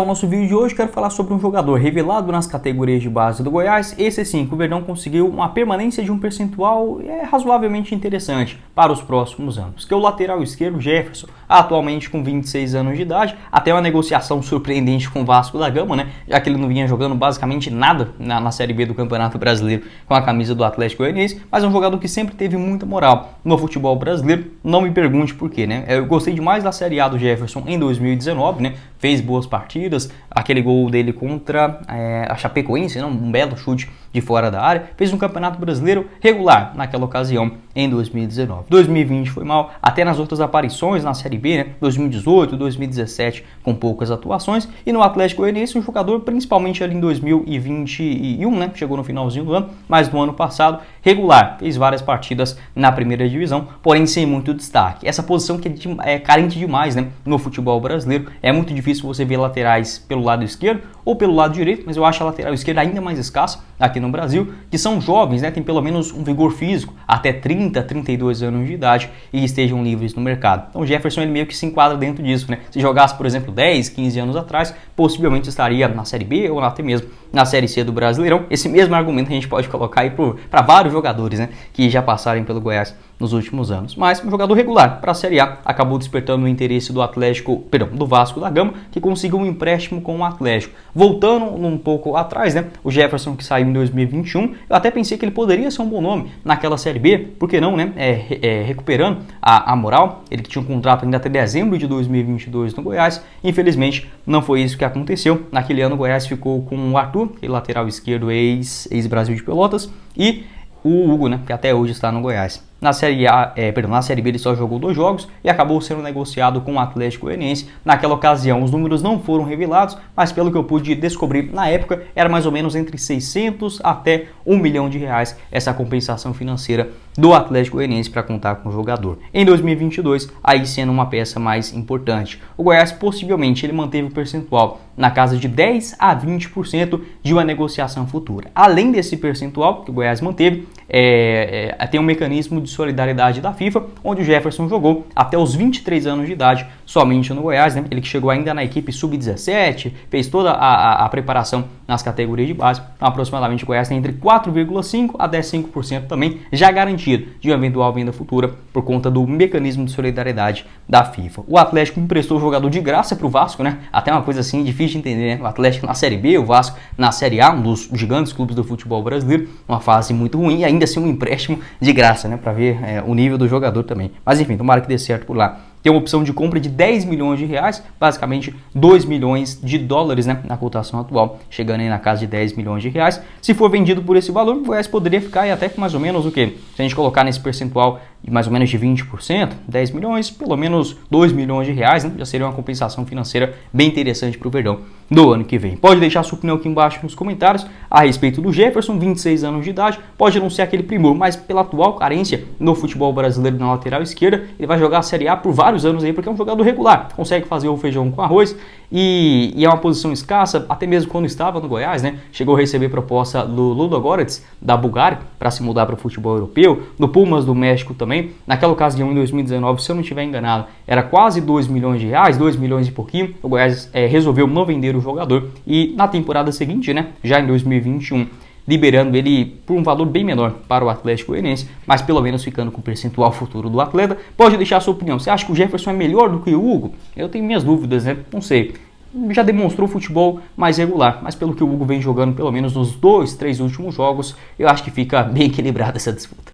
No nosso vídeo de hoje quero falar sobre um jogador revelado nas categorias de base do Goiás. Esse sim, que o Verdão conseguiu uma permanência de um percentual razoavelmente interessante para os próximos anos, que é o lateral esquerdo Jefferson, atualmente com 26 anos de idade, até uma negociação surpreendente com o Vasco da Gama, né? Já que ele não vinha jogando basicamente nada na Série B do Campeonato Brasileiro com a camisa do Atlético Goianiense, mas é um jogador que sempre teve muita moral no futebol brasileiro. Não me pergunte por quê, né? Eu gostei demais da Série A do Jefferson em 2019, né? Fez boas partidas, aquele gol dele contra a Chapecoense, né? Um belo chute de fora da área, fez um campeonato brasileiro regular naquela ocasião em 2019. 2020 foi mal, até nas outras aparições na Série B, né? 2018, 2017 com poucas atuações, e no Atlético Goianiense um jogador principalmente ali em 2021, né? Chegou no finalzinho do ano, mas no ano passado regular, fez várias partidas na primeira divisão, porém sem muito destaque. Essa posição que é carente demais, né? No futebol brasileiro, é muito difícil você ver laterais pelo lado esquerdo ou pelo lado direito, mas eu acho a lateral esquerda ainda mais escassa aqui no Brasil, que são jovens, né? Tem pelo menos um vigor físico até 30, 32 anos de idade e estejam livres no mercado. Então o Jefferson ele meio que se enquadra dentro disso, né? Se jogasse, por exemplo, 10, 15 anos atrás, possivelmente estaria na Série B ou até mesmo na Série C do Brasileirão. Esse mesmo argumento a gente pode colocar aí para vários jogadores, né, que já passaram pelo Goiás nos últimos anos. Mas um jogador regular para a Série A acabou despertando o interesse do Vasco da Gama, que conseguiu um empréstimo com o Atlético. Voltando um pouco atrás, né, o Jefferson que saiu em 2021, eu até pensei que ele poderia ser um bom nome naquela Série B, por que não, né, recuperando a moral, ele que tinha um contrato ainda até dezembro de 2022 no Goiás. Infelizmente não foi isso que aconteceu. Naquele ano o Goiás ficou com o Arthur, lateral esquerdo ex-Brasil de Pelotas, e o Hugo, né, que até hoje está no Goiás. Na Série B ele só jogou 2 jogos e acabou sendo negociado com o Atlético Goianiense. Naquela ocasião os números não foram revelados, mas pelo que eu pude descobrir na época, era mais ou menos entre 600 até 1 milhão de reais essa compensação financeira do Atlético Goianiense para contar com o jogador. Em 2022, aí sendo uma peça mais importante. O Goiás possivelmente ele manteve o percentual na casa de 10 a 20% de uma negociação futura. Além desse percentual que o Goiás manteve, tem um mecanismo de solidariedade da FIFA, onde o Jefferson jogou até os 23 anos de idade somente no Goiás, né? Ele que chegou ainda na equipe sub-17, fez toda a preparação nas categorias de base. Então, aproximadamente o Goiás tem entre 4,5% a 5% também já garantido de uma eventual venda futura por conta do mecanismo de solidariedade da FIFA. O Atlético emprestou o jogador de graça para o Vasco, né? Até uma coisa assim difícil de entender, né? O Atlético na Série B, o Vasco na Série A, um dos gigantes clubes do futebol brasileiro, uma fase muito ruim e ainda assim um empréstimo de graça, né? Para ver o nível do jogador também. Mas enfim, tomara que dê certo por lá. Tem uma opção de compra de 10 milhões de reais, basicamente 2 milhões de dólares, né, na cotação atual, chegando aí na casa de 10 milhões de reais. Se for vendido por esse valor, o Goiás poderia ficar aí até com mais ou menos o quê? Se a gente colocar nesse percentual de mais ou menos de 20%, 10 milhões, pelo menos 2 milhões de reais, né, já seria uma compensação financeira bem interessante para o Verdão do ano que vem. Pode deixar sua opinião aqui embaixo nos comentários a respeito do Jefferson, 26 anos de idade, pode não ser aquele primor, mas pela atual carência no futebol brasileiro na lateral esquerda, ele vai jogar a Série A por vários anos aí, porque é um jogador regular, consegue fazer o feijão com arroz e é uma posição escassa, até mesmo quando estava no Goiás, né? Chegou a receber proposta do Ludogorets, da Bulgária, para se mudar para o futebol europeu, do Pumas do México também. Naquela ocasião, em 2019, se eu não estiver enganado, era quase 2 milhões de reais, 2 milhões e pouquinho. O Goiás resolveu não vender o jogador e na temporada seguinte, né, já em 2021, liberando ele por um valor bem menor para o Atlético Goianiense, mas pelo menos ficando com o percentual futuro do atleta. Pode deixar a sua opinião. Você acha que o Jefferson é melhor do que o Hugo? Eu tenho minhas dúvidas, né? Não sei. Já demonstrou futebol mais regular, mas pelo que o Hugo vem jogando pelo menos nos 2, 3 últimos jogos, eu acho que fica bem equilibrada essa disputa.